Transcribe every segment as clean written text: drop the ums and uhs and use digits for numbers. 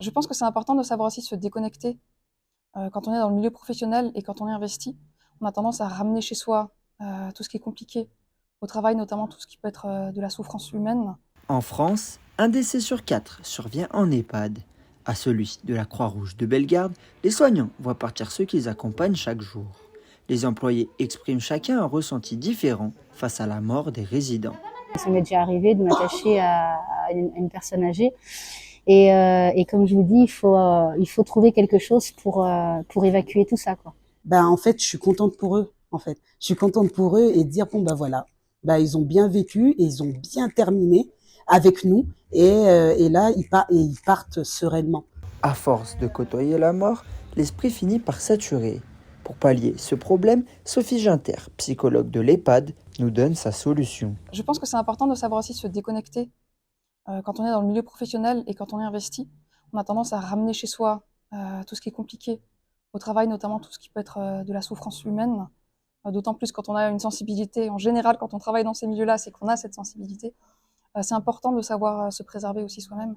Je pense que c'est important de savoir aussi se déconnecter. Quand on est dans le milieu professionnel et quand on est investi, on a tendance à ramener chez soi tout ce qui est compliqué, au travail notamment tout ce qui peut être de la souffrance humaine. En France, un décès sur 4 survient en EHPAD. À celui de la Croix-Rouge de Bellegarde, les soignants voient partir ceux qu'ils accompagnent chaque jour. Les employés expriment chacun un ressenti différent face à la mort des résidents. Ça m'est déjà arrivé de m'attacher à une personne âgée. Et comme je vous dis, il faut trouver quelque chose pour évacuer tout ça, quoi. En fait, je suis contente pour eux. En fait, je suis contente pour eux et de dire bon voilà, ils ont bien vécu et ils ont bien terminé avec nous et là ils partent sereinement. À force de côtoyer la mort, l'esprit finit par saturer. Pour pallier ce problème, Sophie Ginter, psychologue de l'EHPAD, nous donne sa solution. Je pense que c'est important de savoir aussi se déconnecter. Quand on est dans le milieu professionnel et quand on est investi, on a tendance à ramener chez soi tout ce qui est compliqué, au travail notamment tout ce qui peut être de la souffrance humaine, d'autant plus quand on a une sensibilité. En général, quand on travaille dans ces milieux-là, c'est qu'on a cette sensibilité. C'est important de savoir se préserver aussi soi-même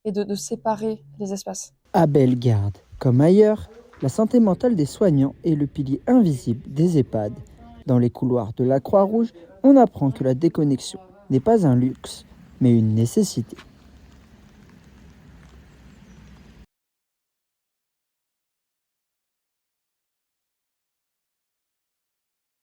et de séparer les espaces. À Bellegarde, comme ailleurs, la santé mentale des soignants est le pilier invisible des EHPAD. Dans les couloirs de la Croix-Rouge, on apprend que la déconnexion n'est pas un luxe, mais une nécessité.